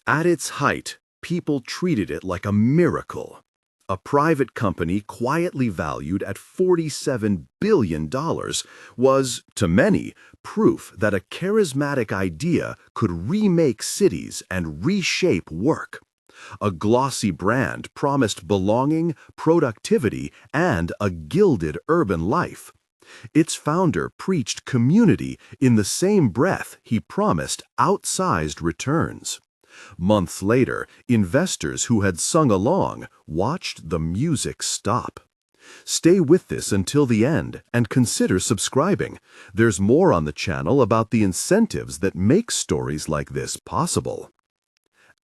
At its height, people treated it like a miracle. A private company quietly valued at $47 billion was, to many, proof that a charismatic idea could remake cities and reshape work. A glossy brand promised belonging, productivity, and a gilded urban life. Its founder preached community in the same breath he promised outsized returns. Months later, investors who had sung along watched the music stop. Stay with this until the end and consider subscribing. There's more on the channel about the incentives that make stories like this possible.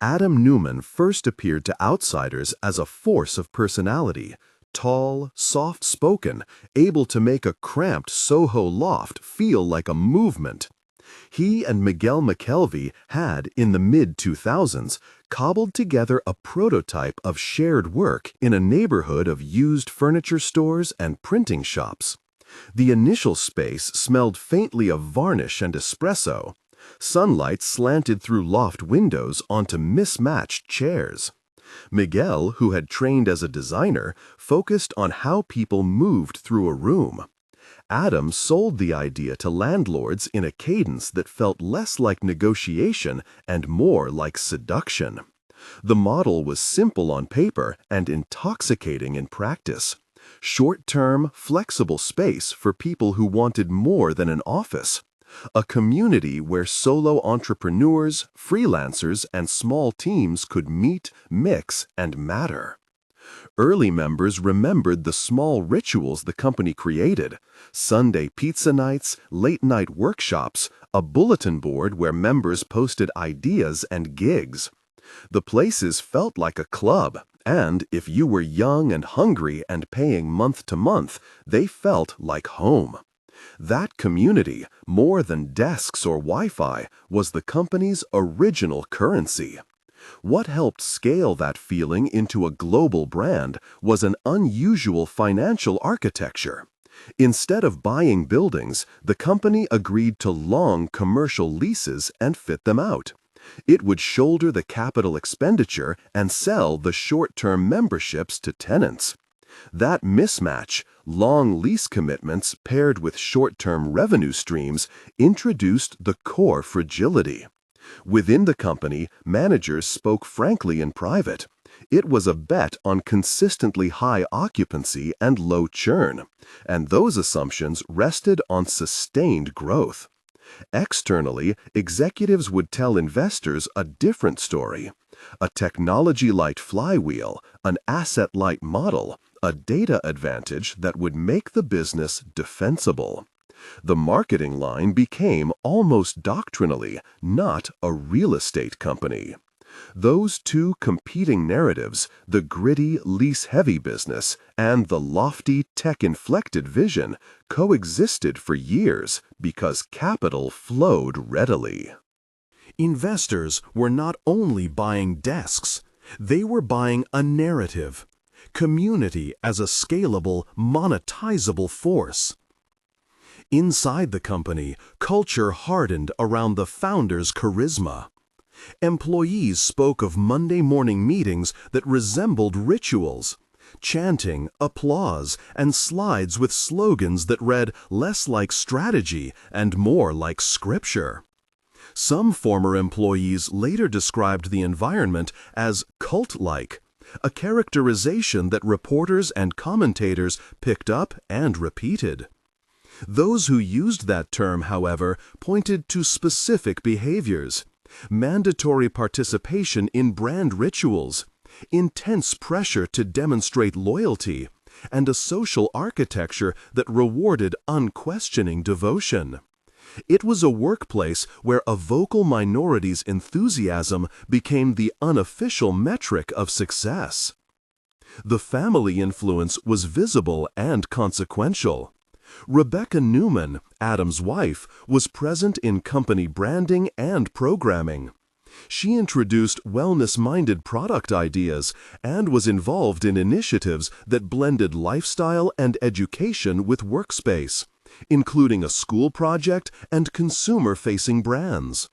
Adam Neumann first appeared to outsiders as a force of personality. Tall, soft-spoken, able to make a cramped SoHo loft feel like a movement. He and Miguel McKelvey had, in the mid-2000s, cobbled together a prototype of shared work in a neighborhood of used furniture stores and printing shops. The initial space smelled faintly of varnish and espresso. Sunlight slanted through loft windows onto mismatched chairs. Miguel, who had trained as a designer, focused on how people moved through a room. Adam sold the idea to landlords in a cadence that felt less like negotiation and more like seduction. The model was simple on paper and intoxicating in practice. Short-term, flexible space for people who wanted more than an office. A community where solo entrepreneurs, freelancers, and small teams could meet, mix, and matter. Early members remembered the small rituals the company created: Sunday pizza nights, late-night workshops, a bulletin board where members posted ideas and gigs. The places felt like a club, and if you were young and hungry and paying month to month, they felt like home. That community, more than desks or Wi-Fi, was the company's original currency. What helped scale that feeling into a global brand was an unusual financial architecture. Instead of buying buildings, the company agreed to long commercial leases and fit them out. It would shoulder the capital expenditure and sell the short-term memberships to tenants. That mismatch, long lease commitments paired with short-term revenue streams, introduced the core fragility. Within the company, managers spoke frankly in private. It was a bet on consistently high occupancy and low churn, and those assumptions rested on sustained growth. Externally, executives would tell investors a different story: a technology-light flywheel, an asset-light model, a data advantage that would make the business defensible. The marketing line became almost doctrinally not a real estate company. Those two competing narratives, the gritty, lease-heavy business and the lofty, tech-inflected vision, coexisted for years because capital flowed readily. Investors were not only buying desks, they were buying a narrative, community as a scalable, monetizable force. Inside the company, culture hardened around the founder's charisma. Employees spoke of Monday morning meetings that resembled rituals, chanting, applause, and slides with slogans that read less like strategy and more like scripture. Some former employees later described the environment as cult-like, a characterization that reporters and commentators picked up and repeated. Those who used that term, however, pointed to specific behaviors: mandatory participation in brand rituals, intense pressure to demonstrate loyalty, and a social architecture that rewarded unquestioning devotion. It was a workplace where a vocal minority's enthusiasm became the unofficial metric of success. The family influence was visible and consequential. Rebecca Neumann, Adam's wife, was present in company branding and programming. She introduced wellness-minded product ideas and was involved in initiatives that blended lifestyle and education with workspace, including a school project and consumer-facing brands.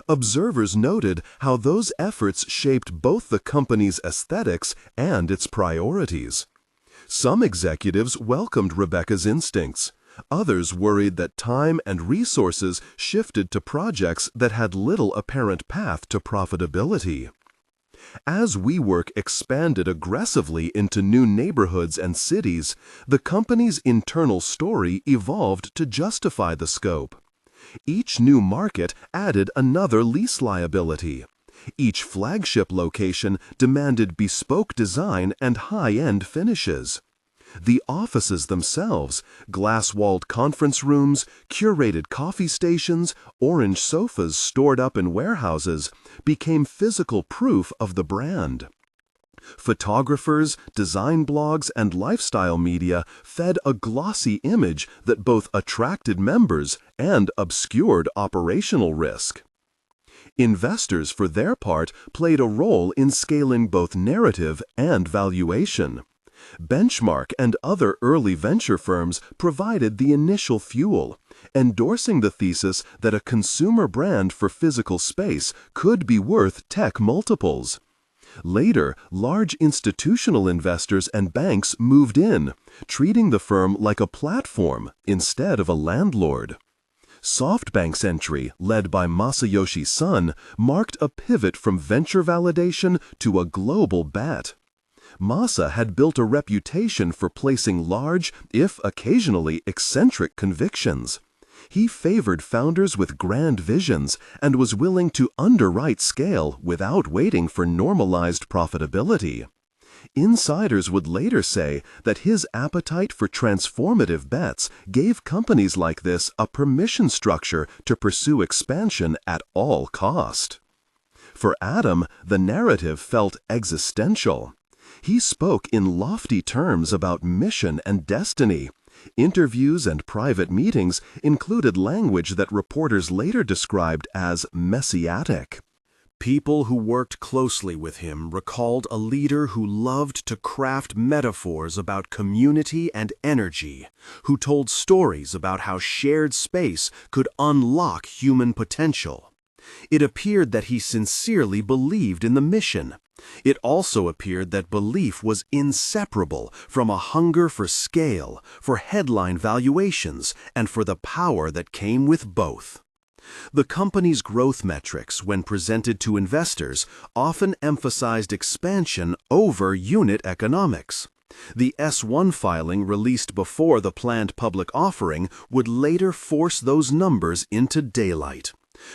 Observers noted how those efforts shaped both the company's aesthetics and its priorities. Some executives welcomed Rebecca's instincts. Others worried that time and resources shifted to projects that had little apparent path to profitability. As WeWork expanded aggressively into new neighborhoods and cities, the company's internal story evolved to justify the scope. Each new market added another lease liability. Each flagship location demanded bespoke design and high-end finishes. The offices themselves, glass-walled conference rooms, curated coffee stations, orange sofas stored up in warehouses, became physical proof of the brand. Photographers, design blogs, and lifestyle media fed a glossy image that both attracted members and obscured operational risk. Investors, for their part, played a role in scaling both narrative and valuation. Benchmark and other early venture firms provided the initial fuel, endorsing the thesis that a consumer brand for physical space could be worth tech multiples. Later, large institutional investors and banks moved in, treating the firm like a platform instead of a landlord. SoftBank's entry, led by Masayoshi Son, marked a pivot from venture validation to a global bet. Masa had built a reputation for placing large, if occasionally eccentric, convictions. He favored founders with grand visions and was willing to underwrite scale without waiting for normalized profitability. Insiders would later say that his appetite for transformative bets gave companies like this a permission structure to pursue expansion at all cost. For Adam, the narrative felt existential. He spoke in lofty terms about mission and destiny. Interviews and private meetings included language that reporters later described as messianic. People who worked closely with him recalled a leader who loved to craft metaphors about community and energy, who told stories about how shared space could unlock human potential. It appeared that he sincerely believed in the mission. It also appeared that belief was inseparable from a hunger for scale, for headline valuations, and for the power that came with both. The company's growth metrics, when presented to investors, often emphasized expansion over unit economics. The S-1 filing released before the planned public offering would later force those numbers into daylight.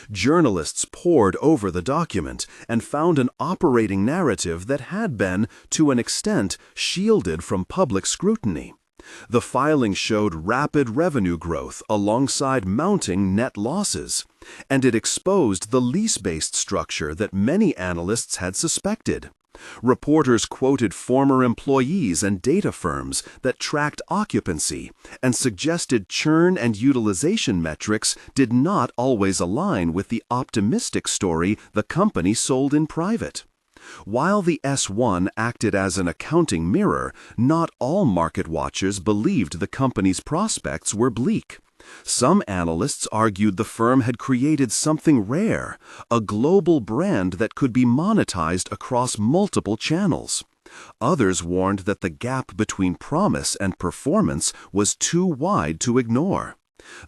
Journalists pored over the document and found an operating narrative that had been, to an extent, shielded from public scrutiny. The filing showed rapid revenue growth alongside mounting net losses, and it exposed the lease-based structure that many analysts had suspected. Reporters quoted former employees and data firms that tracked occupancy and suggested churn and utilization metrics did not always align with the optimistic story the company sold in private. While the S-1 acted as an accounting mirror, not all market watchers believed the company's prospects were bleak. Some analysts argued the firm had created something rare, a global brand that could be monetized across multiple channels. Others warned that the gap between promise and performance was too wide to ignore.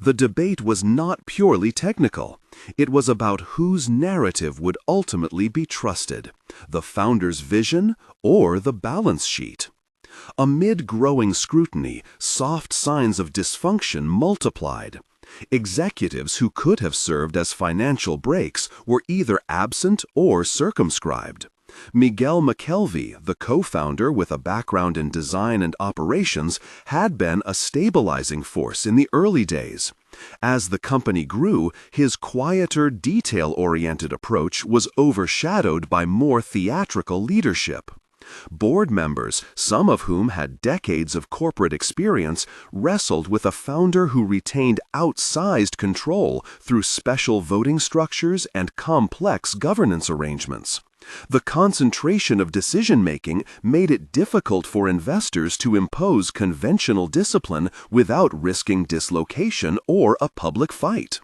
The debate was not purely technical. It was about whose narrative would ultimately be trusted, the founder's vision or the balance sheet. Amid growing scrutiny, soft signs of dysfunction multiplied. Executives who could have served as financial brakes were either absent or circumscribed. Miguel McKelvey, the co-founder with a background in design and operations, had been a stabilizing force in the early days. As the company grew, his quieter, detail-oriented approach was overshadowed by more theatrical leadership. Board members, some of whom had decades of corporate experience, wrestled with a founder who retained outsized control through special voting structures and complex governance arrangements. The concentration of decision-making made it difficult for investors to impose conventional discipline without risking dislocation or a public fight.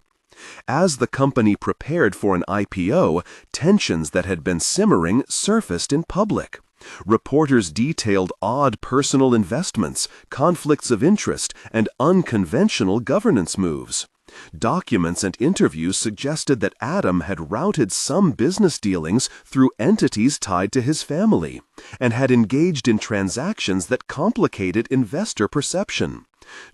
As the company prepared for an IPO, tensions that had been simmering surfaced in public. Reporters detailed odd personal investments, conflicts of interest, and unconventional governance moves. Documents and interviews suggested that Adam had routed some business dealings through entities tied to his family, and had engaged in transactions that complicated investor perception.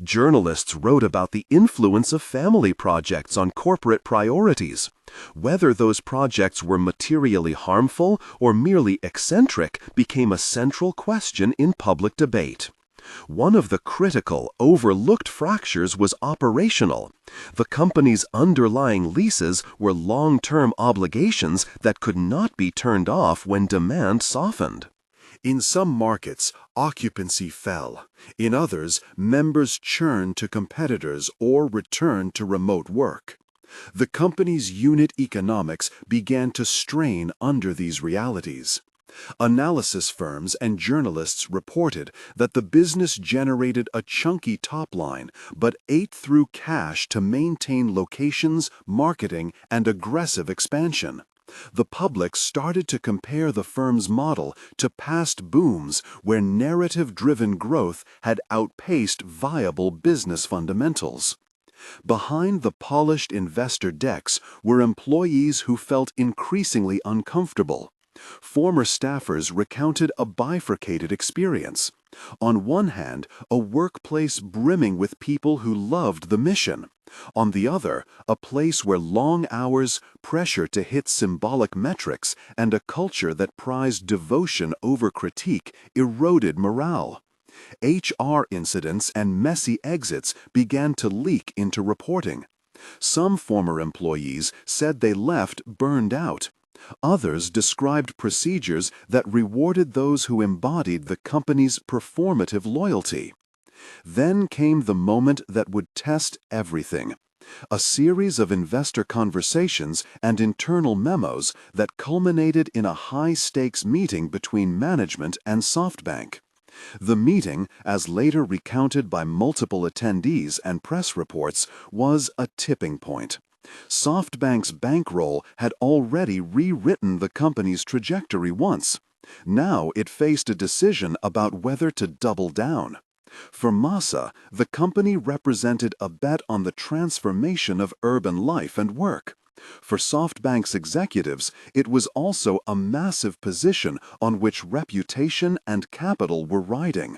Journalists wrote about the influence of family projects on corporate priorities. Whether those projects were materially harmful or merely eccentric became a central question in public debate. One of the critical, overlooked fractures was operational. The company's underlying leases were long-term obligations that could not be turned off when demand softened. In some markets, occupancy fell. In others, members churned to competitors or returned to remote work. The company's unit economics began to strain under these realities. Analysis firms and journalists reported that the business generated a chunky top line, but ate through cash to maintain locations, marketing, and aggressive expansion. The public started to compare the firm's model to past booms where narrative-driven growth had outpaced viable business fundamentals. Behind the polished investor decks were employees who felt increasingly uncomfortable. Former staffers recounted a bifurcated experience. On one hand, a workplace brimming with people who loved the mission. On the other, a place where long hours, pressure to hit symbolic metrics, and a culture that prized devotion over critique eroded morale. HR incidents and messy exits began to leak into reporting. Some former employees said they left burned out. Others described procedures that rewarded those who embodied the company's performative loyalty. Then came the moment that would test everything. A series of investor conversations and internal memos that culminated in a high-stakes meeting between management and SoftBank. The meeting, as later recounted by multiple attendees and press reports, was a tipping point. SoftBank's bankroll had already rewritten the company's trajectory once. Now it faced a decision about whether to double down. For Masa, the company represented a bet on the transformation of urban life and work. For SoftBank's executives, it was also a massive position on which reputation and capital were riding.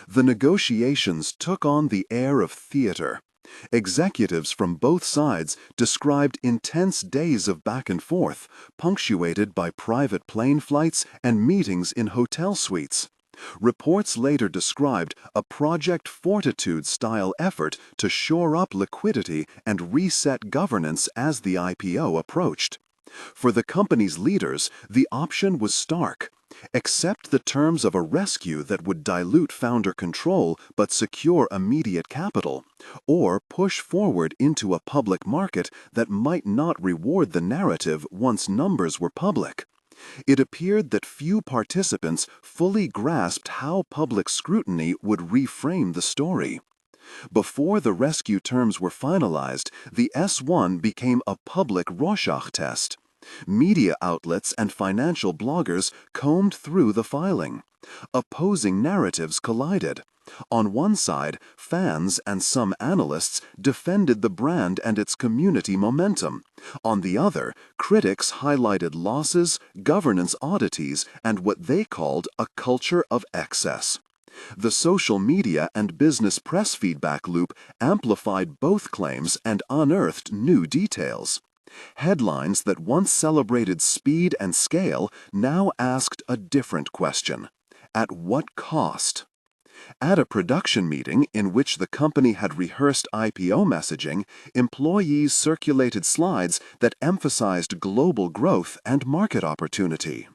The negotiations took on the air of theater. Executives from both sides described intense days of back and forth, punctuated by private plane flights and meetings in hotel suites. Reports later described a Project Fortitude-style effort to shore up liquidity and reset governance as the IPO approached. For the company's leaders, the option was stark. Accept the terms of a rescue that would dilute founder control but secure immediate capital, or push forward into a public market that might not reward the narrative once numbers were public. It appeared that few participants fully grasped how public scrutiny would reframe the story. Before the rescue terms were finalized, the S1 became a public Rorschach test. Media outlets and financial bloggers combed through the filing. Opposing narratives collided. On one side, fans and some analysts defended the brand and its community momentum. On the other, critics highlighted losses, governance oddities, and what they called a culture of excess. The social media and business press feedback loop amplified both claims and unearthed new details. Headlines that once celebrated speed and scale now asked a different question: at what cost? At a production meeting in which the company had rehearsed IPO messaging, employees circulated slides that emphasized global growth and market opportunity.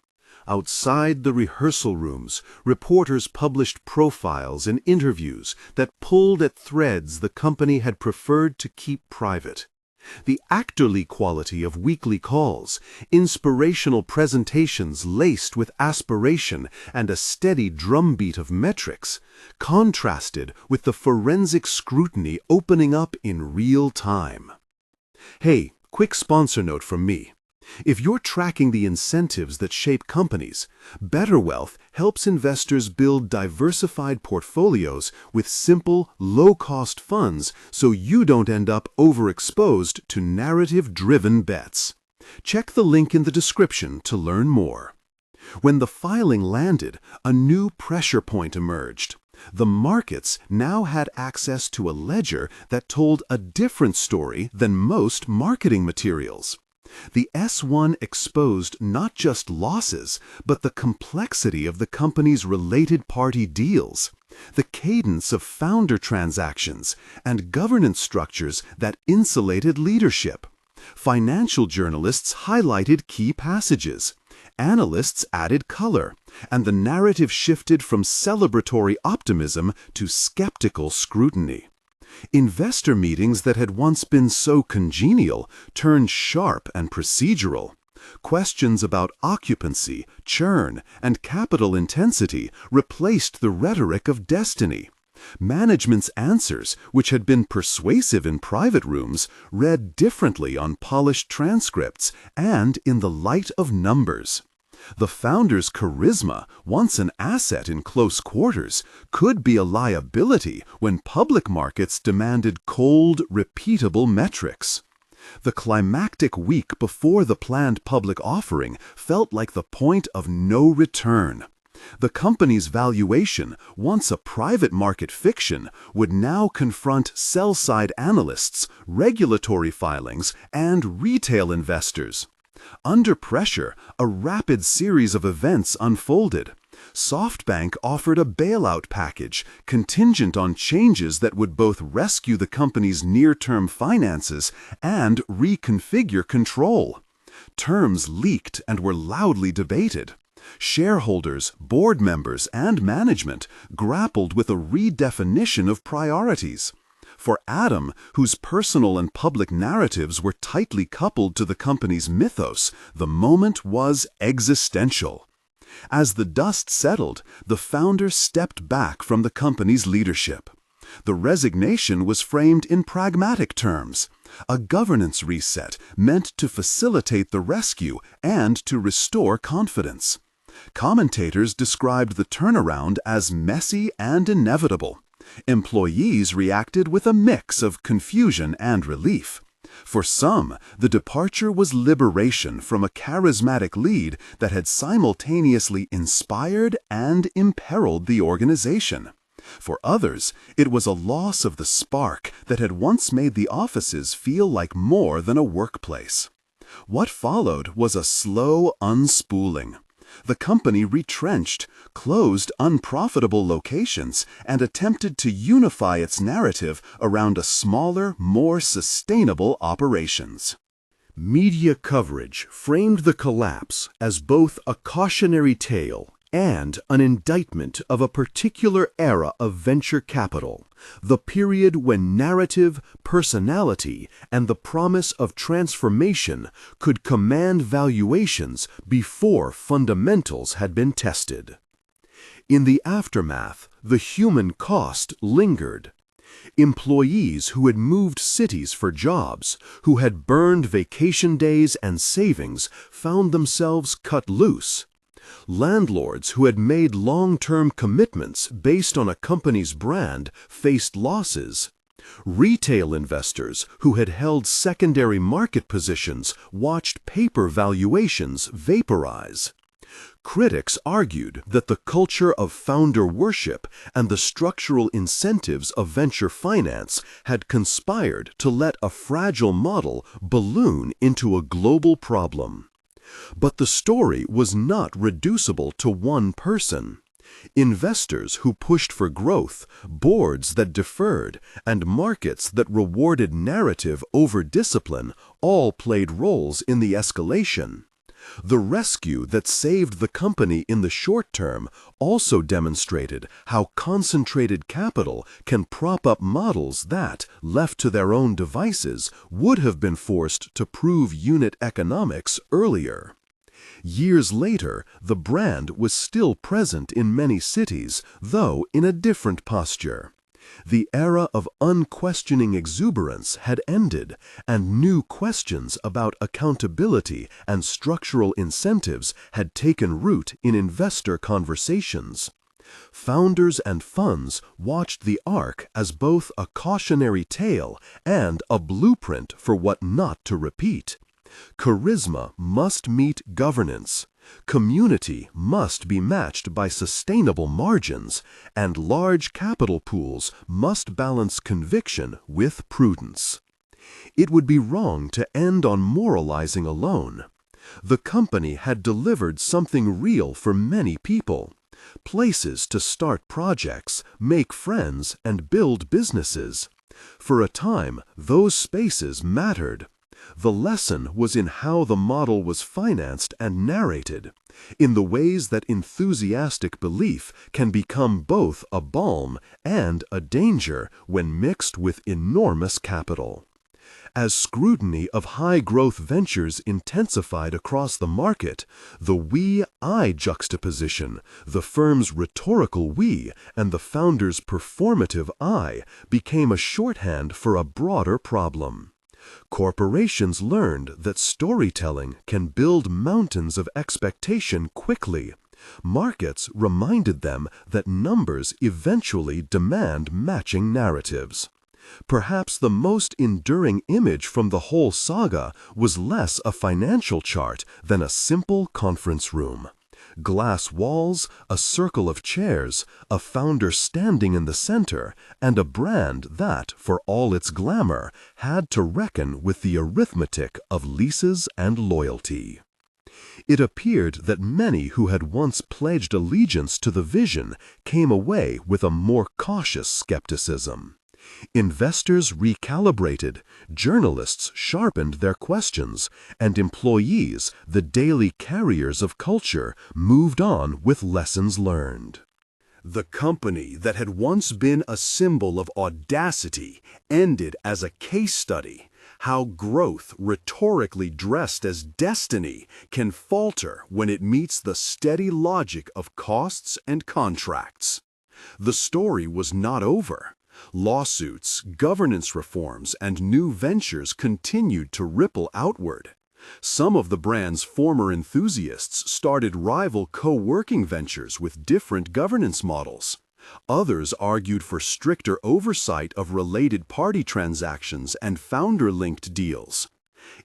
Outside the rehearsal rooms, reporters published profiles and interviews that pulled at threads the company had preferred to keep private. The actorly quality of weekly calls, inspirational presentations laced with aspiration and a steady drumbeat of metrics, contrasted with the forensic scrutiny opening up in real time. Hey, quick sponsor note from me. If you're tracking the incentives that shape companies, Better Wealth helps investors build diversified portfolios with simple, low-cost funds so you don't end up overexposed to narrative-driven bets. Check the link in the description to learn more. When the filing landed, a new pressure point emerged. The markets now had access to a ledger that told a different story than most marketing materials. The S1 exposed not just losses, but the complexity of the company's related party deals, the cadence of founder transactions, and governance structures that insulated leadership. Financial journalists highlighted key passages. Analysts added color, and the narrative shifted from celebratory optimism to skeptical scrutiny. Investor meetings that had once been so congenial turned sharp and procedural. Questions about occupancy, churn, and capital intensity replaced the rhetoric of destiny. Management's answers, which had been persuasive in private rooms, read differently on polished transcripts and in the light of numbers. The founder's charisma, once an asset in close quarters, could be a liability when public markets demanded cold, repeatable metrics. The climactic week before the planned public offering felt like the point of no return. The company's valuation, once a private market fiction, would now confront sell-side analysts, regulatory filings, and retail investors. Under pressure, a rapid series of events unfolded. SoftBank offered a bailout package contingent on changes that would both rescue the company's near-term finances and reconfigure control. Terms leaked and were loudly debated. Shareholders, board members, and management grappled with a redefinition of priorities. For Adam, whose personal and public narratives were tightly coupled to the company's mythos, the moment was existential. As the dust settled, the founder stepped back from the company's leadership. The resignation was framed in pragmatic terms, a governance reset meant to facilitate the rescue and to restore confidence. Commentators described the turnaround as messy and inevitable. Employees reacted with a mix of confusion and relief. For some, the departure was liberation from a charismatic lead that had simultaneously inspired and imperiled the organization. For others, it was a loss of the spark that had once made the offices feel like more than a workplace. What followed was a slow unspooling. The company retrenched, closed unprofitable locations, and attempted to unify its narrative around a smaller, more sustainable operations. Media coverage framed the collapse as both a cautionary tale and an indictment of a particular era of venture capital, the period when narrative, personality, and the promise of transformation could command valuations before fundamentals had been tested. In the aftermath, the human cost lingered. Employees who had moved cities for jobs, who had burned vacation days and savings, found themselves cut loose. Landlords who had made long-term commitments based on a company's brand faced losses. Retail investors who had held secondary market positions watched paper valuations vaporize. Critics argued that the culture of founder worship and the structural incentives of venture finance had conspired to let a fragile model balloon into a global problem. But the story was not reducible to one person. Investors who pushed for growth, boards that deferred, and markets that rewarded narrative over discipline all played roles in the escalation. The rescue that saved the company in the short term also demonstrated how concentrated capital can prop up models that, left to their own devices, would have been forced to prove unit economics earlier. Years later, the brand was still present in many cities, though in a different posture. The era of unquestioning exuberance had ended, and new questions about accountability and structural incentives had taken root in investor conversations. Founders and funds watched the arc as both a cautionary tale and a blueprint for what not to repeat. Charisma must meet governance. Community must be matched by sustainable margins, and large capital pools must balance conviction with prudence. It would be wrong to end on moralizing alone. The company had delivered something real for many people. Places to start projects, make friends, and build businesses. For a time, those spaces mattered. The lesson was in how the model was financed and narrated, in the ways that enthusiastic belief can become both a balm and a danger when mixed with enormous capital. As scrutiny of high-growth ventures intensified across the market, the we-I juxtaposition, the firm's rhetorical we and the founder's performative I, became a shorthand for a broader problem. Corporations learned that storytelling can build mountains of expectation quickly. Markets reminded them that numbers eventually demand matching narratives. Perhaps the most enduring image from the whole saga was less a financial chart than a simple conference room. Glass walls, a circle of chairs, a founder standing in the center, and a brand that, for all its glamour, had to reckon with the arithmetic of leases and loyalty. It appeared that many who had once pledged allegiance to the vision came away with a more cautious skepticism. Investors recalibrated, journalists sharpened their questions, and employees, the daily carriers of culture, moved on with lessons learned. The company that had once been a symbol of audacity ended as a case study. How growth, rhetorically dressed as destiny, can falter when it meets the steady logic of costs and contracts. The story was not over. Lawsuits, governance reforms, and new ventures continued to ripple outward. Some of the brand's former enthusiasts started rival co-working ventures with different governance models. Others argued for stricter oversight of related party transactions and founder-linked deals.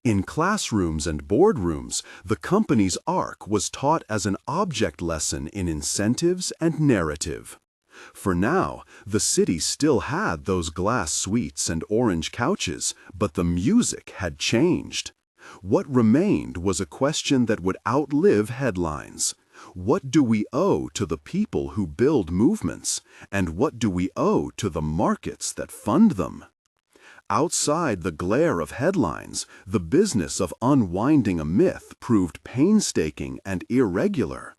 In classrooms and boardrooms, the company's arc was taught as an object lesson in incentives and narrative. For now, the city still had those glass suites and orange couches, but the music had changed. What remained was a question that would outlive headlines. What do we owe to the people who build movements, and what do we owe to the markets that fund them? Outside the glare of headlines, the business of unwinding a myth proved painstaking and irregular.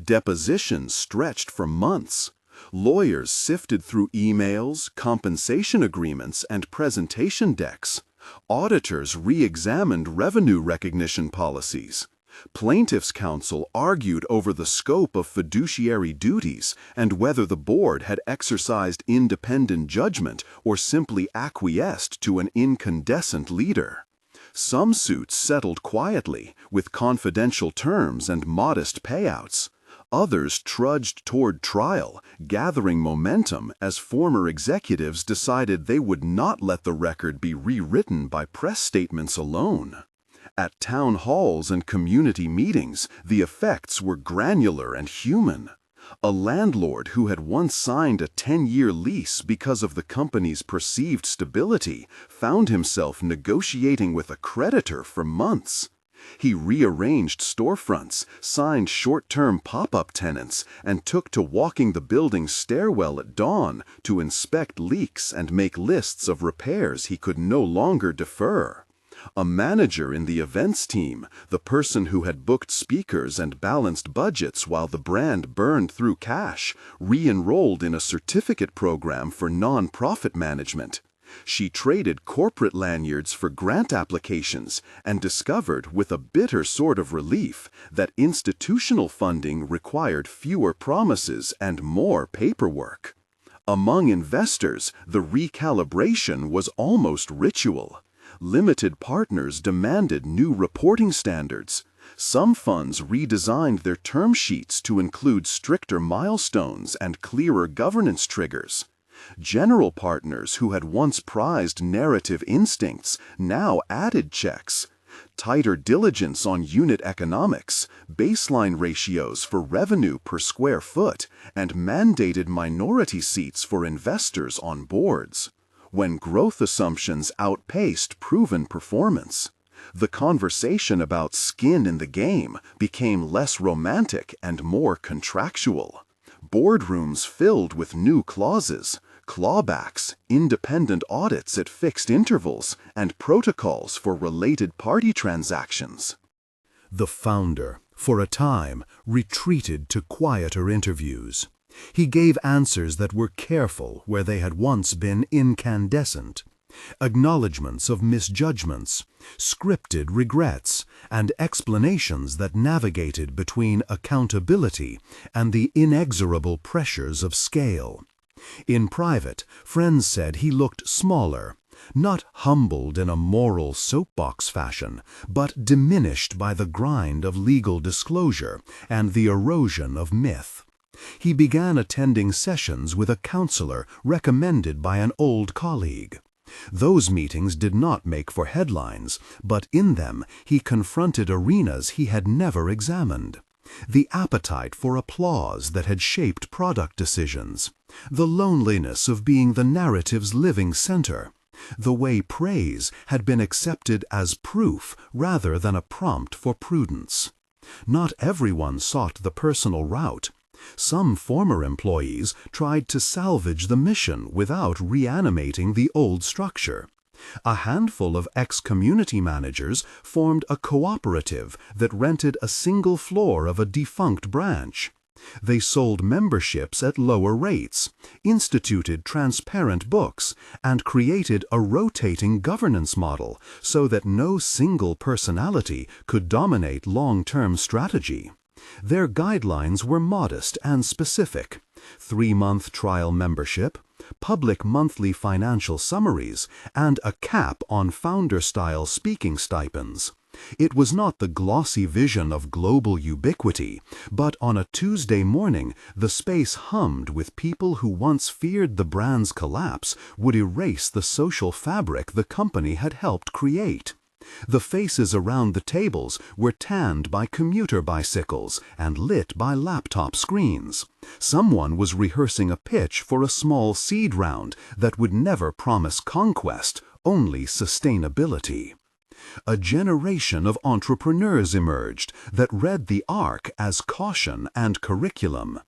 Depositions stretched for months. Lawyers sifted through emails, compensation agreements, and presentation decks. Auditors re-examined revenue recognition policies. Plaintiffs' counsel argued over the scope of fiduciary duties and whether the board had exercised independent judgment or simply acquiesced to an incandescent leader. Some suits settled quietly, with confidential terms and modest payouts. Others trudged toward trial, gathering momentum as former executives decided they would not let the record be rewritten by press statements alone. At town halls and community meetings, the effects were granular and human. A landlord who had once signed a 10-year lease because of the company's perceived stability found himself negotiating with a creditor for months. He rearranged storefronts, signed short-term pop-up tenants, and took to walking the building's stairwell at dawn to inspect leaks and make lists of repairs he could no longer defer. A manager in the events team, the person who had booked speakers and balanced budgets while the brand burned through cash, re-enrolled in a certificate program for non-profit management. She traded corporate lanyards for grant applications and discovered with a bitter sort of relief that institutional funding required fewer promises and more paperwork. Among investors, the recalibration was almost ritual. Limited partners demanded new reporting standards. Some funds redesigned their term sheets to include stricter milestones and clearer governance triggers. General partners who had once prized narrative instincts now added checks. Tighter diligence on unit economics, baseline ratios for revenue per square foot, and mandated minority seats for investors on boards. When growth assumptions outpaced proven performance, the conversation about skin in the game became less romantic and more contractual. Boardrooms filled with new clauses, clawbacks, independent audits at fixed intervals, and protocols for related party transactions. The founder, for a time, retreated to quieter interviews. He gave answers that were careful where they had once been incandescent. Acknowledgments of misjudgments, scripted regrets, and explanations that navigated between accountability and the inexorable pressures of scale. In private, friends said he looked smaller, not humbled in a moral soapbox fashion, but diminished by the grind of legal disclosure and the erosion of myth. He began attending sessions with a counselor recommended by an old colleague. Those meetings did not make for headlines, but in them he confronted arenas he had never examined. The appetite for applause that had shaped product decisions, the loneliness of being the narrative's living center, the way praise had been accepted as proof rather than a prompt for prudence. Not everyone sought the personal route. Some former employees tried to salvage the mission without reanimating the old structure. A handful of ex-community managers formed a cooperative that rented a single floor of a defunct branch. They sold memberships at lower rates, instituted transparent books, and created a rotating governance model so that no single personality could dominate long-term strategy. Their guidelines were modest and specific: 3-month trial membership, public monthly financial summaries, and a cap on founder-style speaking stipends. It was not the glossy vision of global ubiquity, but on a Tuesday morning the space hummed with people who once feared the brand's collapse would erase the social fabric the company had helped create. The faces around the tables were tanned by commuter bicycles and lit by laptop screens. Someone was rehearsing a pitch for a small seed round that would never promise conquest, only sustainability. A generation of entrepreneurs emerged that read the arc as caution and curriculum.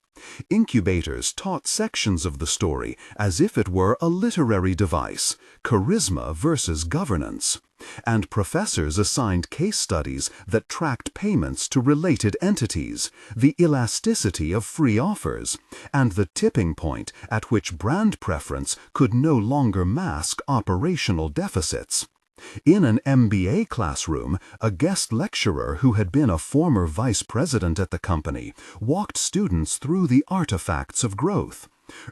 Incubators taught sections of the story as if it were a literary device, charisma versus governance. And professors assigned case studies that tracked payments to related entities, the elasticity of free offers, and the tipping point at which brand preference could no longer mask operational deficits. In an MBA classroom, a guest lecturer who had been a former vice president at the company walked students through the artifacts of growth.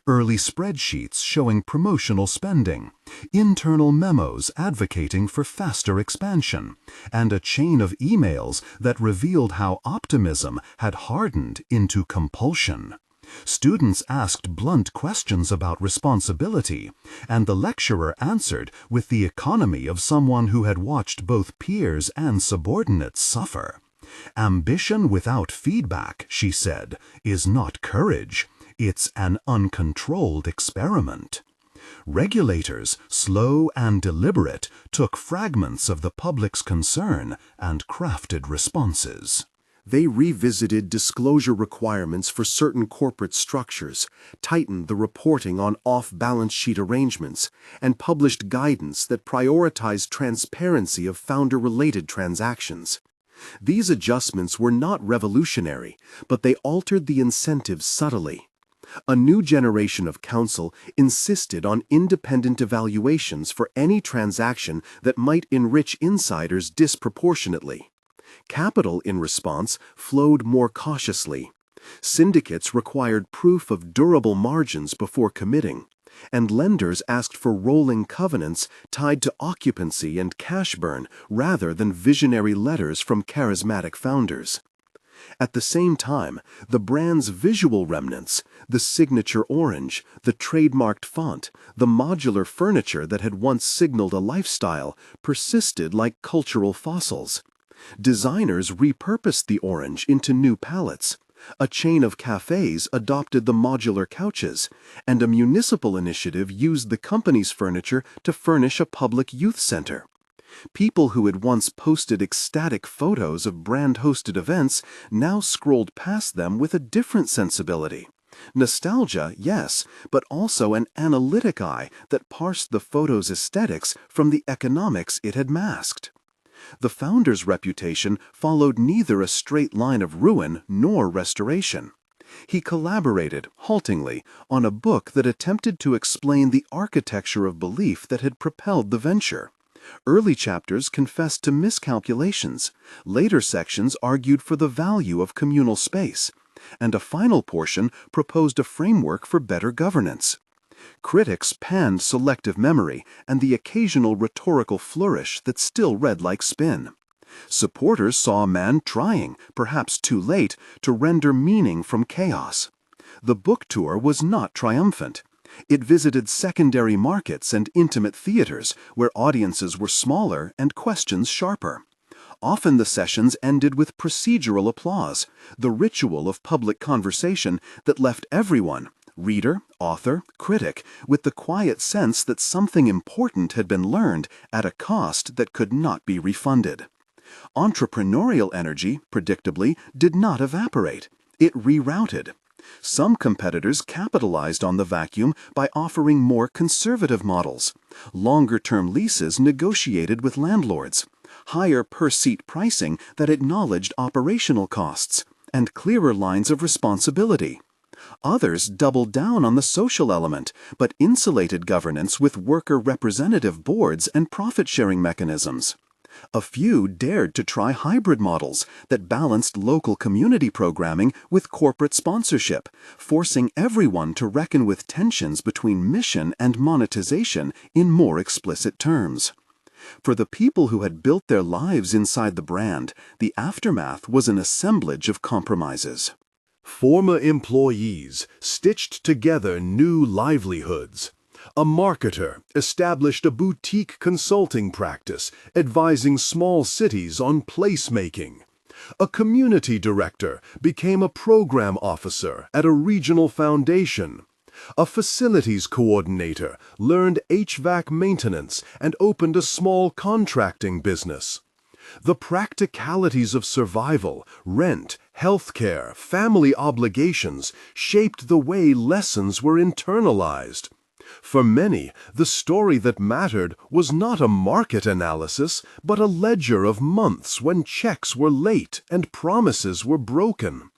Early spreadsheets showing promotional spending, internal memos advocating for faster expansion, and a chain of emails that revealed how optimism had hardened into compulsion. Students asked blunt questions about responsibility, and the lecturer answered with the economy of someone who had watched both peers and subordinates suffer. "Ambition without feedback," she said, "is not courage. It's an uncontrolled experiment." Regulators, slow and deliberate, took fragments of the public's concern and crafted responses. They revisited disclosure requirements for certain corporate structures, tightened the reporting on off-balance sheet arrangements, and published guidance that prioritized transparency of founder-related transactions. These adjustments were not revolutionary, but they altered the incentives subtly. A new generation of counsel insisted on independent evaluations for any transaction that might enrich insiders disproportionately. Capital, in response, flowed more cautiously. Syndicates required proof of durable margins before committing, and lenders asked for rolling covenants tied to occupancy and cash burn rather than visionary letters from charismatic founders. At the same time, the brand's visual remnants, the signature orange, the trademarked font, the modular furniture that had once signaled a lifestyle, persisted like cultural fossils. Designers repurposed the orange into new palettes. A chain of cafes adopted the modular couches, and a municipal initiative used the company's furniture to furnish a public youth center. People who had once posted ecstatic photos of brand-hosted events now scrolled past them with a different sensibility. Nostalgia, yes, but also an analytic eye that parsed the photo's aesthetics from the economics it had masked. The founder's reputation followed neither a straight line of ruin nor restoration. He collaborated, haltingly, on a book that attempted to explain the architecture of belief that had propelled the venture. Early chapters confessed to miscalculations, later sections argued for the value of communal space, and a final portion proposed a framework for better governance. Critics panned selective memory and the occasional rhetorical flourish that still read like spin. Supporters saw a man trying, perhaps too late, to render meaning from chaos. The book tour was not triumphant. It visited secondary markets and intimate theaters where audiences were smaller and questions sharper. Often the sessions ended with procedural applause, the ritual of public conversation that left everyone, reader, author, critic, with the quiet sense that something important had been learned at a cost that could not be refunded. Entrepreneurial energy, predictably, did not evaporate. It rerouted. Some competitors capitalized on the vacuum by offering more conservative models, longer-term leases negotiated with landlords, higher per-seat pricing that acknowledged operational costs, and clearer lines of responsibility. Others doubled down on the social element, but insulated governance with worker representative boards and profit-sharing mechanisms. A few dared to try hybrid models that balanced local community programming with corporate sponsorship, forcing everyone to reckon with tensions between mission and monetization in more explicit terms. For the people who had built their lives inside the brand, the aftermath was an assemblage of compromises. Former employees stitched together new livelihoods. A marketer established a boutique consulting practice advising small cities on placemaking. A community director became a program officer at a regional foundation. A facilities coordinator learned HVAC maintenance and opened a small contracting business. The practicalities of survival, rent, healthcare, family obligations shaped the way lessons were internalized. For many, the story that mattered was not a market analysis, but a ledger of months when checks were late and promises were broken.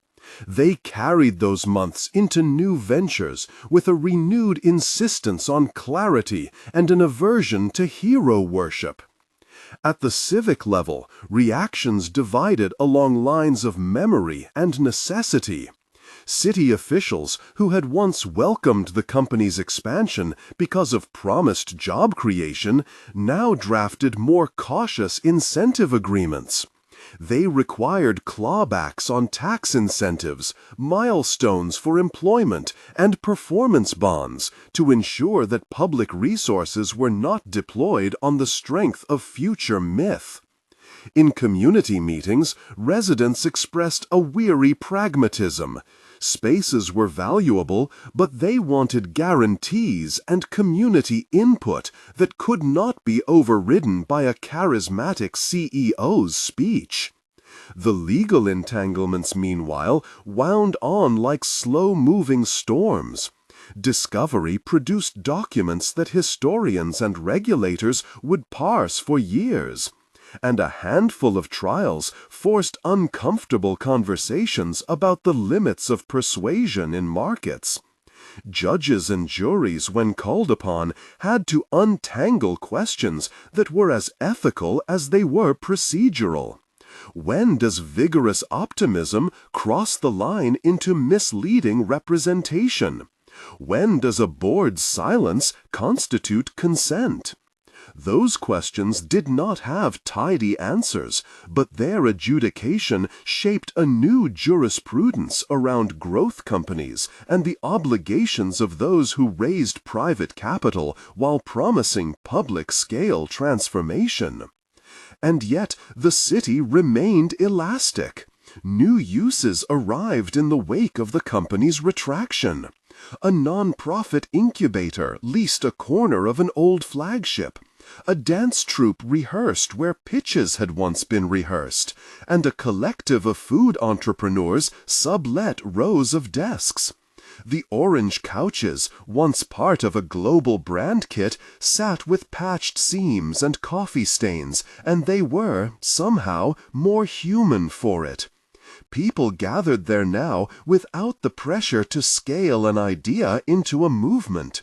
They carried those months into new ventures with a renewed insistence on clarity and an aversion to hero worship. At the civic level, reactions divided along lines of memory and necessity. City officials who had once welcomed the company's expansion because of promised job creation now drafted more cautious incentive agreements. They required clawbacks on tax incentives, milestones for employment, and performance bonds to ensure that public resources were not deployed on the strength of future myth. In community meetings, residents expressed a weary pragmatism. Spaces were valuable, but they wanted guarantees and community input that could not be overridden by a charismatic CEO's speech. The legal entanglements, meanwhile, wound on like slow-moving storms. Discovery produced documents that historians and regulators would parse for years. And a handful of trials forced uncomfortable conversations about the limits of persuasion in markets. Judges and juries, when called upon, had to untangle questions that were as ethical as they were procedural. When does vigorous optimism cross the line into misleading representation? When does a bored silence constitute consent? Those questions did not have tidy answers, but their adjudication shaped a new jurisprudence around growth companies and the obligations of those who raised private capital while promising public-scale transformation. And yet the city remained elastic. New uses arrived in the wake of the company's retraction. A non-profit incubator leased a corner of an old flagship. A dance troupe rehearsed where pitches had once been rehearsed, and a collective of food entrepreneurs sublet rows of desks. The orange couches, once part of a global brand kit, sat with patched seams and coffee stains, and they were, somehow, more human for it. People gathered there now without the pressure to scale an idea into a movement.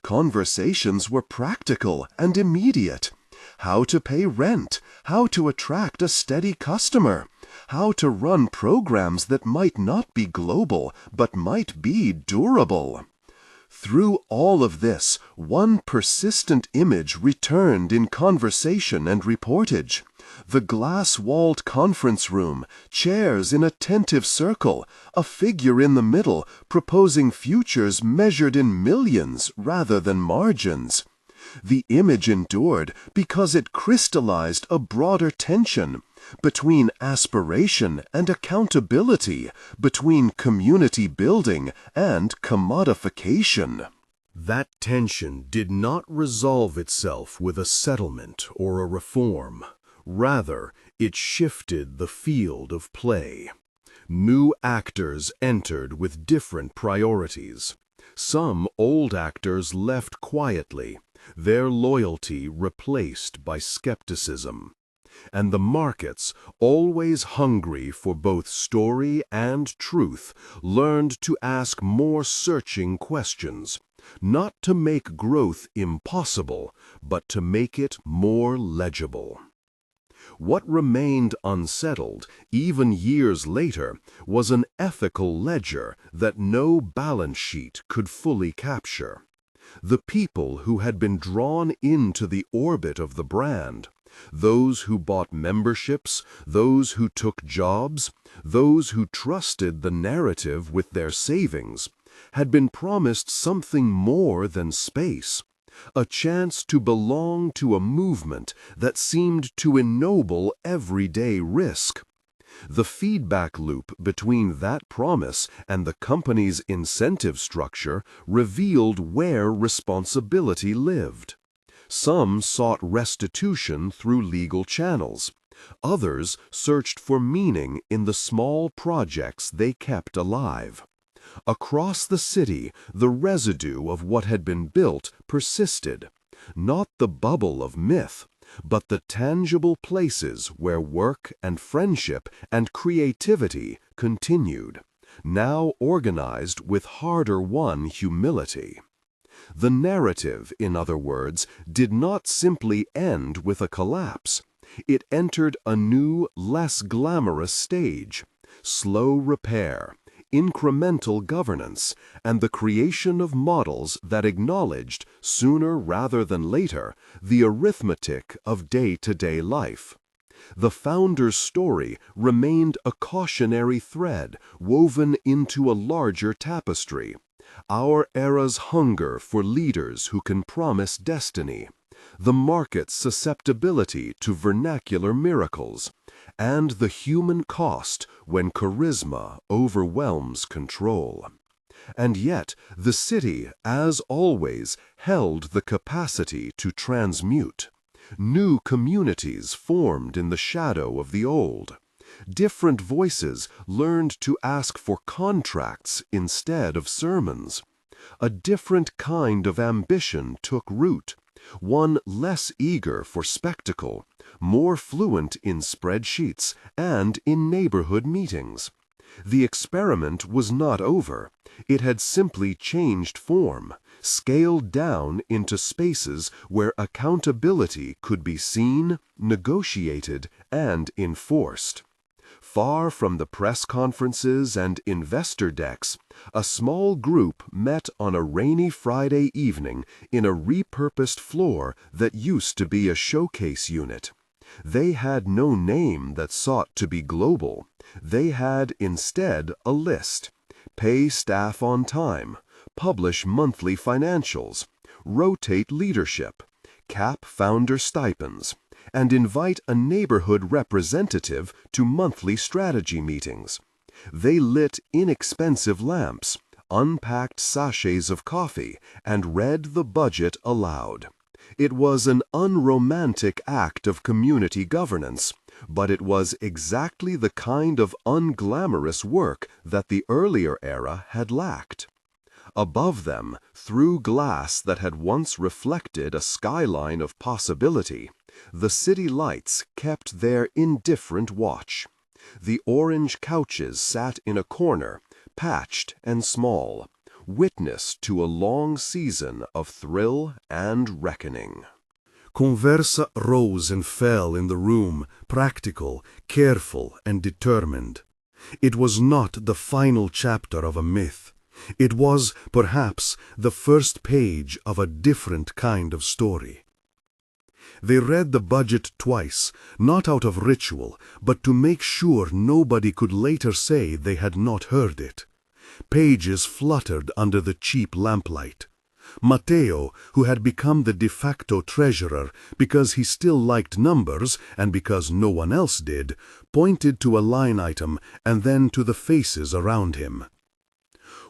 Conversations were practical and immediate. How to pay rent, how to attract a steady customer, how to run programs that might not be global but might be durable. Through all of this, one persistent image returned in conversation and reportage. The glass-walled conference room, chairs in attentive circle, a figure in the middle proposing futures measured in millions rather than margins. The image endured because it crystallized a broader tension between aspiration and accountability, between community building and commodification. That tension did not resolve itself with a settlement or a reform. Rather, it shifted the field of play. New actors entered with different priorities. Some old actors left quietly, their loyalty replaced by skepticism. And the markets, always hungry for both story and truth, learned to ask more searching questions, not to make growth impossible, but to make it more legible. What remained unsettled, even years later, was an ethical ledger that no balance sheet could fully capture. The people who had been drawn into the orbit of the brand, those who bought memberships, those who took jobs, those who trusted the narrative with their savings, had been promised something more than space, a chance to belong to a movement that seemed to ennoble everyday risk. The feedback loop between that promise and the company's incentive structure revealed where responsibility lived. Some sought restitution through legal channels. Others searched for meaning in the small projects they kept alive. Across the city, the residue of what had been built persisted, not the bubble of myth, but the tangible places where work and friendship and creativity continued, now organized with harder-won humility. The narrative, in other words, did not simply end with a collapse. It entered a new, less glamorous stage: slow repair, incremental governance, and the creation of models that acknowledged, sooner rather than later, the arithmetic of day-to-day life. The founder's story remained a cautionary thread woven into a larger tapestry. Our era's hunger for leaders who can promise destiny, the market's susceptibility to vernacular miracles, and the human cost when charisma overwhelms control. And yet, the city, as always, held the capacity to transmute. New communities formed in the shadow of the old. Different voices learned to ask for contracts instead of sermons. A different kind of ambition took root, one less eager for spectacle, more fluent in spreadsheets and in neighborhood meetings. The experiment was not over. It had simply changed form, scaled down into spaces where accountability could be seen, negotiated, and enforced. Far from the press conferences and investor decks, a small group met on a rainy Friday evening in a repurposed floor that used to be a showcase unit. They had no name that sought to be global. They had instead a list: pay staff on time, publish monthly financials, rotate leadership, cap founder stipends, and invite a neighborhood representative to monthly strategy meetings. They lit inexpensive lamps, unpacked sachets of coffee, and read the budget aloud. It was an unromantic act of community governance, but it was exactly the kind of unglamorous work that the earlier era had lacked. Above them, through glass that had once reflected a skyline of possibility, the city lights kept their indifferent watch. The orange couches sat in a corner, patched and small, witness to a long season of thrill and reckoning. Conversa rose and fell in the room, practical, careful, and determined. It was not the final chapter of a myth. It was, perhaps, the first page of a different kind of story. They read the budget twice, not out of ritual, but to make sure nobody could later say they had not heard it. Pages fluttered under the cheap lamplight. Matteo, who had become the de facto treasurer because he still liked numbers and because no one else did, pointed to a line item and then to the faces around him.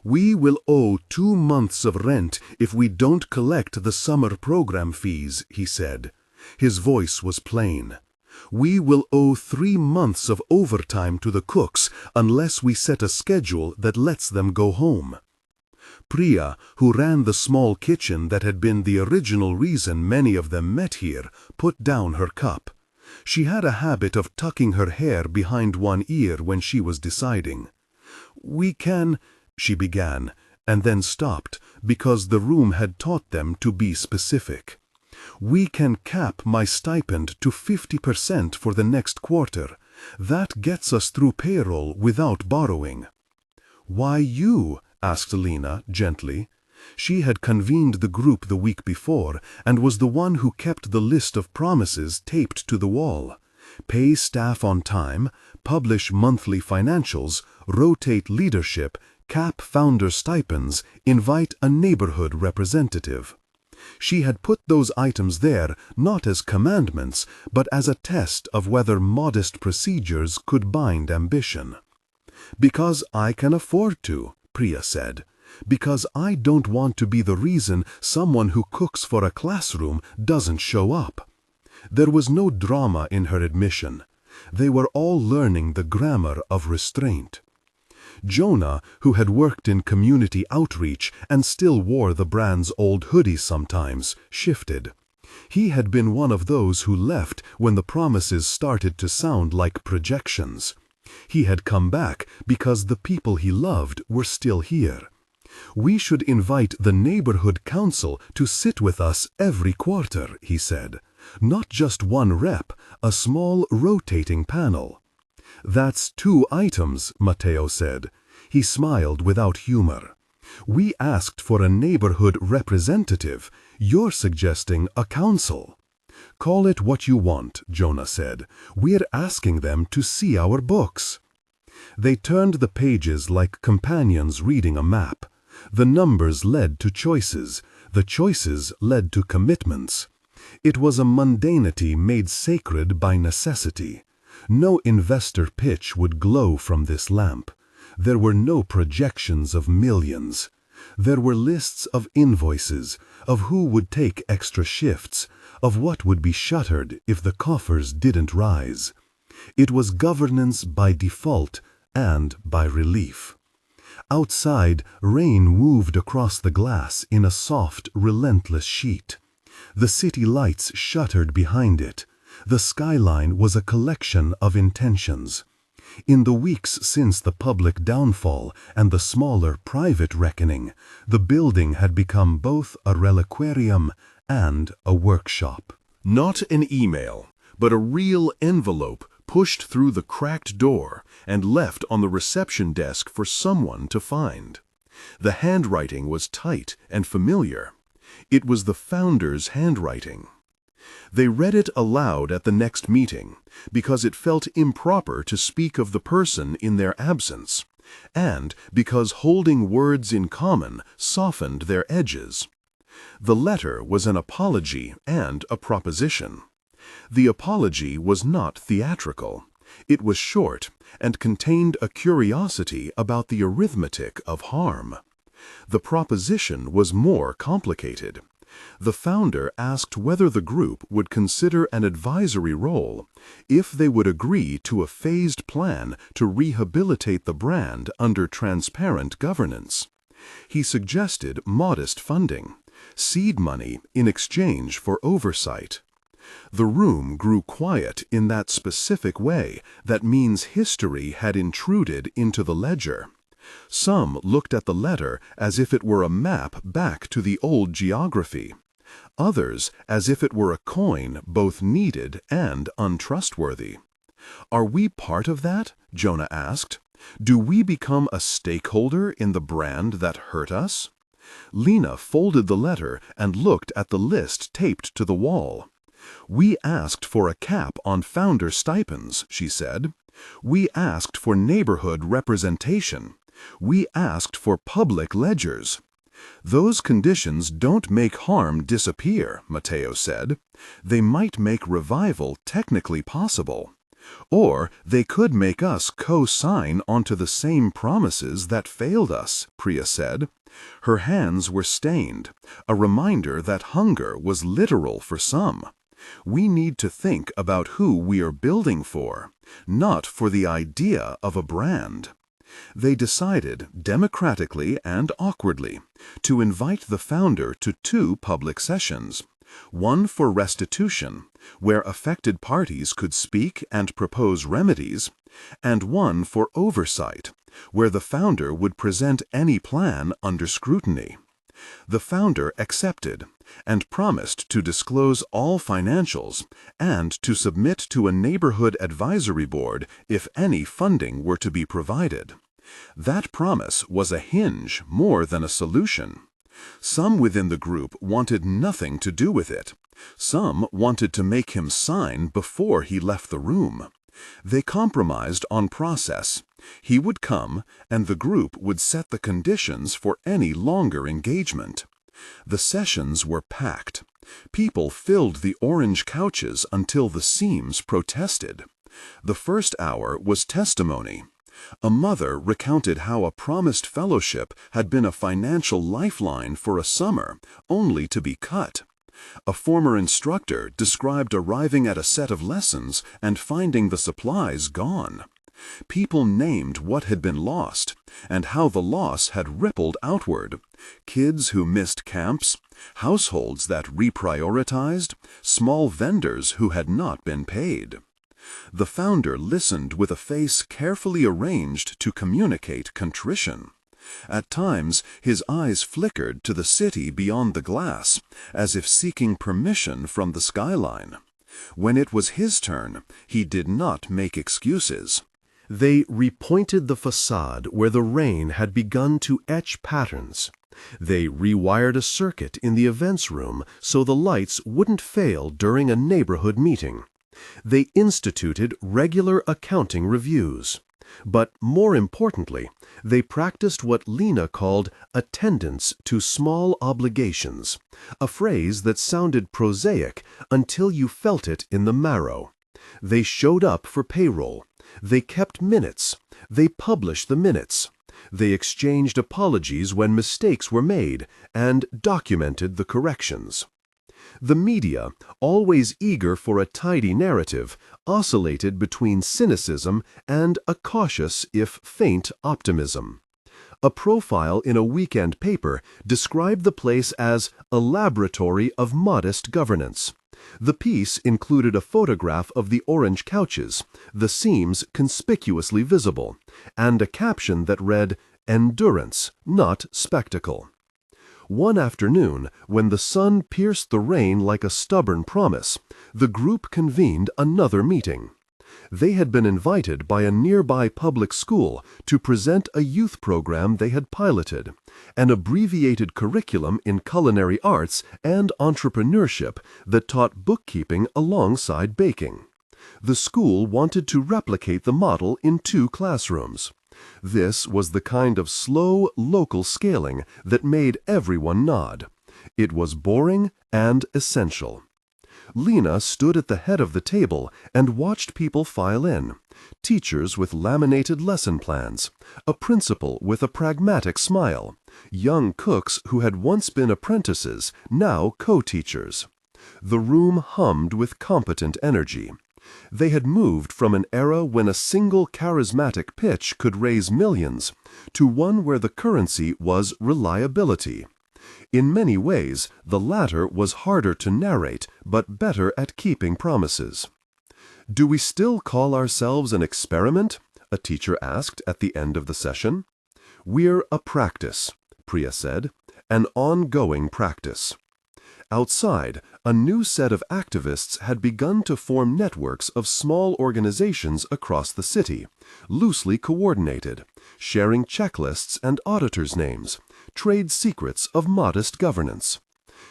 "We will owe 2 months of rent if we don't collect the summer program fees," he said. His voice was plain. "We will owe 3 months of overtime to the cooks unless we set a schedule that lets them go home." Priya, who ran the small kitchen that had been the original reason many of them met here, put down her cup. She had a habit of tucking her hair behind one ear when she was deciding. "We can," she began, and then stopped because the room had taught them to be specific. "We can cap my stipend to 50% for the next quarter. That gets us through payroll without borrowing." "Why you?" asked Lena gently. She had convened the group the week before and was the one who kept the list of promises taped to the wall. Pay staff on time, publish monthly financials, rotate leadership, cap founder stipends, invite a neighborhood representative. She had put those items there not as commandments, but as a test of whether modest procedures could bind ambition. "Because I can afford to," Priya said. "Because I don't want to be the reason someone who cooks for a classroom doesn't show up." There was no drama in her admission. They were all learning the grammar of restraint. Jonah, who had worked in community outreach and still wore the brand's old hoodie sometimes, shifted. He had been one of those who left when the promises started to sound like projections. He had come back because the people he loved were still here. "We should invite the neighborhood council to sit with us every quarter," he said. "Not just one rep, a small rotating panel." "That's 2 items," Matteo said. He smiled without humor. "We asked for a neighborhood representative. You're suggesting a council." "Call it what you want," Jonah said. "We're asking them to see our books." They turned the pages like companions reading a map. The numbers led to choices. The choices led to commitments. It was a mundanity made sacred by necessity. No investor pitch would glow from this lamp. There were no projections of millions. There were lists of invoices, of who would take extra shifts, of what would be shuttered if the coffers didn't rise. It was governance by default and by relief. Outside, rain moved across the glass in a soft, relentless sheet. The city lights shuttered behind it. The skyline was a collection of intentions. In the weeks since the public downfall and the smaller private reckoning, the building had become both a reliquarium and a workshop. Not an email, but a real envelope pushed through the cracked door and left on the reception desk for someone to find. The handwriting was tight and familiar. It was the founder's handwriting. They read it aloud at the next meeting because it felt improper to speak of the person in their absence, and because holding words in common softened their edges. The letter was an apology and a proposition. The apology was not theatrical. It was short and contained a curiosity about the arithmetic of harm. The proposition was more complicated. The founder asked whether the group would consider an advisory role if they would agree to a phased plan to rehabilitate the brand under transparent governance. He suggested modest funding, seed money in exchange for oversight. The room grew quiet in that specific way that means history had intruded into the ledger. Some looked at the letter as if it were a map back to the old geography. Others as if it were a coin both needed and untrustworthy. "Are we part of that?" Jonah asked. "Do we become a stakeholder in the brand that hurt us?" Lena folded the letter and looked at the list taped to the wall. "We asked for a cap on founder stipends," she said. "We asked for neighborhood representation. We asked for public ledgers." "Those conditions don't make harm disappear," Matteo said. "They might make revival technically possible. Or they could make us co-sign onto the same promises that failed us," Priya said. Her hands were stained, a reminder that hunger was literal for some. "We need to think about who we are building for, not for the idea of a brand." They decided, democratically and awkwardly, to invite the founder to 2 public sessions, one for restitution, where affected parties could speak and propose remedies, and one for oversight, where the founder would present any plan under scrutiny. The founder accepted and promised to disclose all financials and to submit to a neighborhood advisory board if any funding were to be provided. That promise was a hinge more than a solution. Some within the group wanted nothing to do with it. Some wanted to make him sign before he left the room. They compromised on process. He would come, and the group would set the conditions for any longer engagement. The sessions were packed. People filled the orange couches until the seams protested. The first hour was testimony. A mother recounted how a promised fellowship had been a financial lifeline for a summer, only to be cut. A former instructor described arriving at a set of lessons and finding the supplies gone. People named what had been lost and how the loss had rippled outward. Kids who missed camps, households that reprioritized, small vendors who had not been paid. The founder listened with a face carefully arranged to communicate contrition. At times, his eyes flickered to the city beyond the glass, as if seeking permission from the skyline. When it was his turn, he did not make excuses. They repointed the facade where the rain had begun to etch patterns. They rewired a circuit in the events room so the lights wouldn't fail during a neighborhood meeting. They instituted regular accounting reviews. But more importantly, they practiced what Lena called attendance to small obligations, a phrase that sounded prosaic until you felt it in the marrow. They showed up for payroll. They kept minutes. They published the minutes. They exchanged apologies when mistakes were made and documented the corrections. The media, always eager for a tidy narrative, oscillated between cynicism and a cautious, if faint, optimism. A profile in a weekend paper described the place as a laboratory of modest governance. The piece included a photograph of the orange couches, the seams conspicuously visible, and a caption that read, "Endurance, not spectacle." One afternoon, when the sun pierced the rain like a stubborn promise, the group convened another meeting. They had been invited by a nearby public school to present a youth program they had piloted, an abbreviated curriculum in culinary arts and entrepreneurship that taught bookkeeping alongside baking. The school wanted to replicate the model in 2 classrooms. This was the kind of slow, local scaling that made everyone nod. It was boring and essential. Lena stood at the head of the table and watched people file in. Teachers with laminated lesson plans, a principal with a pragmatic smile, young cooks who had once been apprentices, now co-teachers. The room hummed with competent energy. They had moved from an era when a single charismatic pitch could raise millions to one where the currency was reliability. In many ways, the latter was harder to narrate, but better at keeping promises. "Do we still call ourselves an experiment?" a teacher asked at the end of the session. "We're a practice," Priya said, "an ongoing practice." Outside, a new set of activists had begun to form networks of small organizations across the city, loosely coordinated, sharing checklists and auditors' names, trade secrets of modest governance.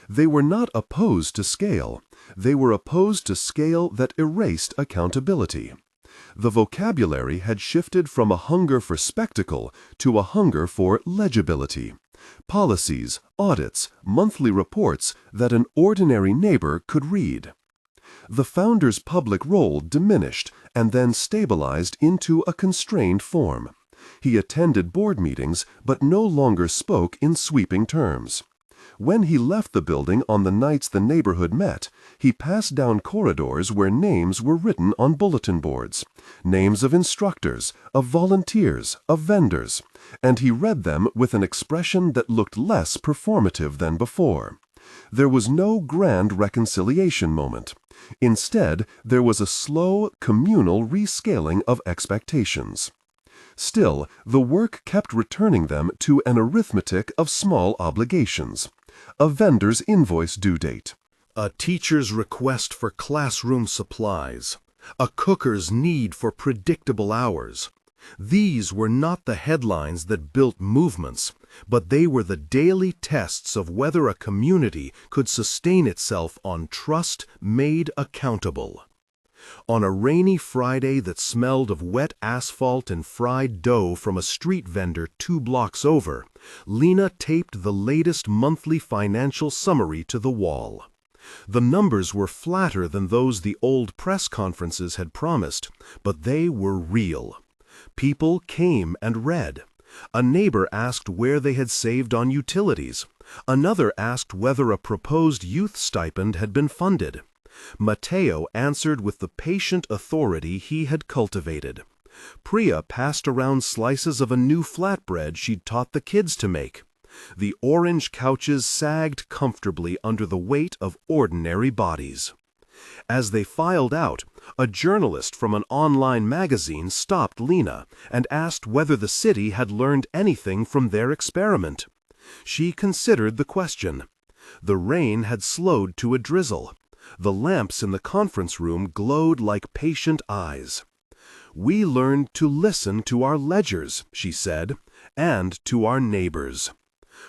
They were not opposed to scale. They were opposed to scale that erased accountability. The vocabulary had shifted from a hunger for spectacle to a hunger for legibility. Policies, audits, monthly reports that an ordinary neighbor could read. The founder's public role diminished and then stabilized into a constrained form. He attended board meetings but no longer spoke in sweeping terms. When he left the building on the nights the neighborhood met, he passed down corridors where names were written on bulletin boards, names of instructors, of volunteers, of vendors, and he read them with an expression that looked less performative than before. There was no grand reconciliation moment. Instead, there was a slow, communal rescaling of expectations. Still, the work kept returning them to an arithmetic of small obligations. A vendor's invoice due date, A teacher's request for classroom supplies, a cooker's need for predictable hours. These were not the headlines that built movements, but they were the daily tests of whether a community could sustain itself on trust made accountable. On a rainy Friday that smelled of wet asphalt and fried dough from a street vendor 2 blocks over, Lena taped the latest monthly financial summary to the wall. The numbers were flatter than those the old press conferences had promised, but they were real. People came and read. A neighbor asked where they had saved on utilities. Another asked whether a proposed youth stipend had been funded. Mateo answered with the patient authority he had cultivated. Priya passed around slices of a new flatbread she'd taught the kids to make. The orange couches sagged comfortably under the weight of ordinary bodies. As they filed out, a journalist from an online magazine stopped Lena and asked whether the city had learned anything from their experiment. She considered the question. The rain had slowed to a drizzle. The lamps in the conference room glowed like patient eyes. "We learned to listen to our ledgers," she said, "and to our neighbors."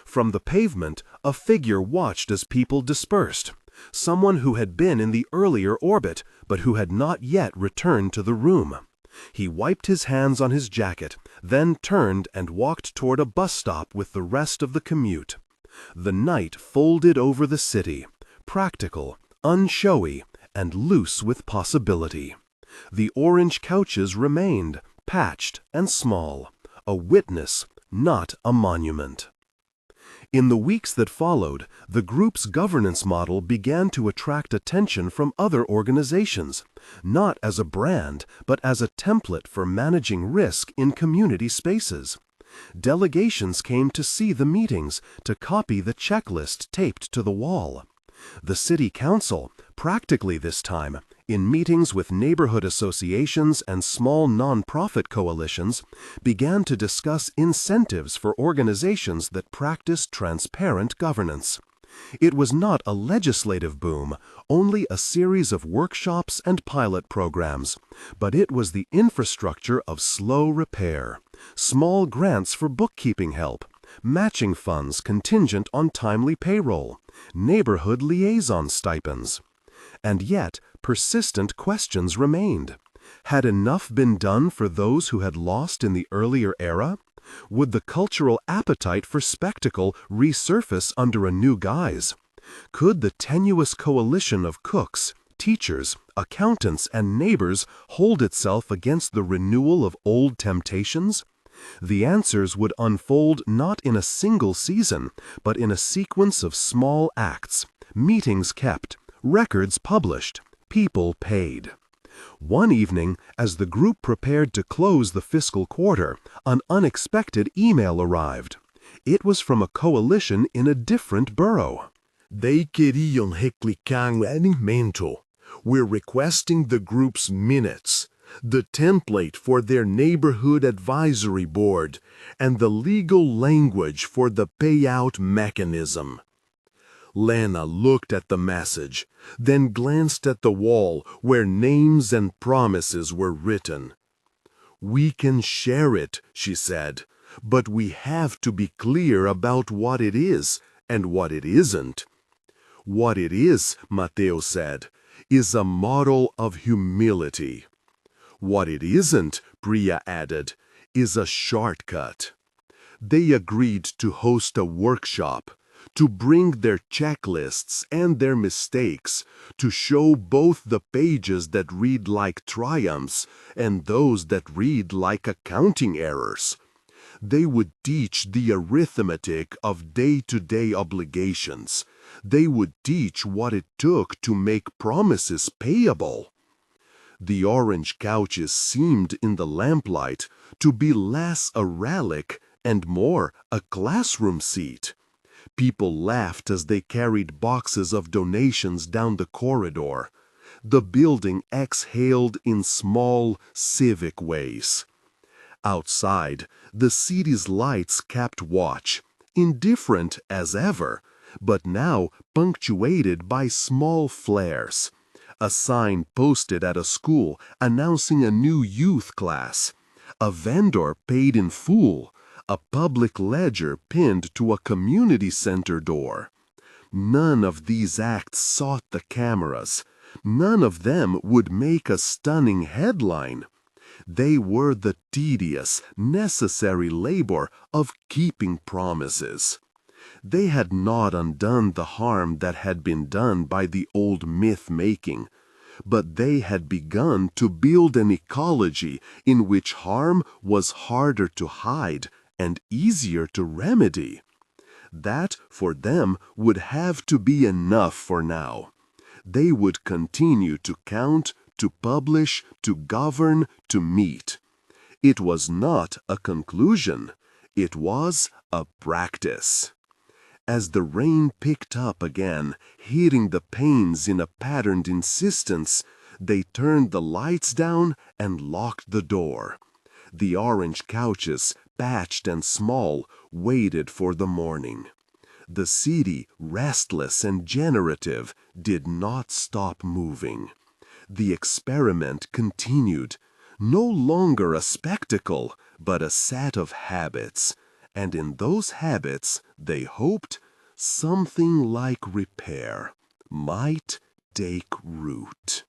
From the pavement, a figure watched as people dispersed. Someone who had been in the earlier orbit, but who had not yet returned to the room. He wiped his hands on his jacket, then turned and walked toward a bus stop with the rest of the commute. The night folded over the city, practical, unshowy, and loose with possibility. The orange couches remained, patched and small, a witness, not a monument. In the weeks that followed, the group's governance model began to attract attention from other organizations, not as a brand, but as a template for managing risk in community spaces. Delegations came to see the meetings, to copy the checklist taped to the wall. The city council, practically this time, in meetings with neighborhood associations and small nonprofit coalitions, began to discuss incentives for organizations that practice transparent governance. It was not a legislative boom, only a series of workshops and pilot programs, but it was the infrastructure of slow repair, small grants for bookkeeping help, matching funds contingent on timely payroll, neighborhood liaison stipends. And yet, persistent questions remained. Had enough been done for those who had lost in the earlier era? Would the cultural appetite for spectacle resurface under a new guise? Could the tenuous coalition of cooks, teachers, accountants, and neighbors hold itself against the renewal of old temptations? The answers would unfold not in a single season, but in a sequence of small acts, meetings kept, records published, people paid. One evening, as the group prepared to close the fiscal quarter, an unexpected email arrived. It was from a coalition in a different borough. They queriam replicar um elemento. We're requesting the group's minutes, the template for their neighborhood advisory board, and the legal language for the payout mechanism. Lena looked at the message, then glanced at the wall where names and promises were written. "We can share it," she said, "but we have to be clear about what it is and what it isn't." "What it is," Mateo said, "is a model of humility. What it isn't," Priya added, "is a shortcut." They agreed to host a workshop, to bring their checklists and their mistakes, to show both the pages that read like triumphs and those that read like accounting errors. They would teach the arithmetic of day-to-day obligations. They would teach what it took to make promises payable. The orange couches seemed in the lamplight to be less a relic and more a classroom seat. People laughed as they carried boxes of donations down the corridor. The building exhaled in small, civic ways. Outside, the city's lights kept watch, indifferent as ever, but now punctuated by small flares. A sign posted at a school announcing a new youth class. A vendor paid in full. A public ledger pinned to a community center door. None of these acts sought the cameras. None of them would make a stunning headline. They were the tedious, necessary labor of keeping promises. They had not undone the harm that had been done by the old myth-making, but they had begun to build an ecology in which harm was harder to hide and easier to remedy. That, for them, would have to be enough for now. They would continue to count, to publish, to govern, to meet. It was not a conclusion. It was a practice. As the rain picked up again, hitting the panes in a patterned insistence, they turned the lights down and locked the door. The orange couches, patched and small, waited for the morning. The city, restless and generative, did not stop moving. The experiment continued, no longer a spectacle, but a set of habits, and in those habits, they hoped, something like repair might take root.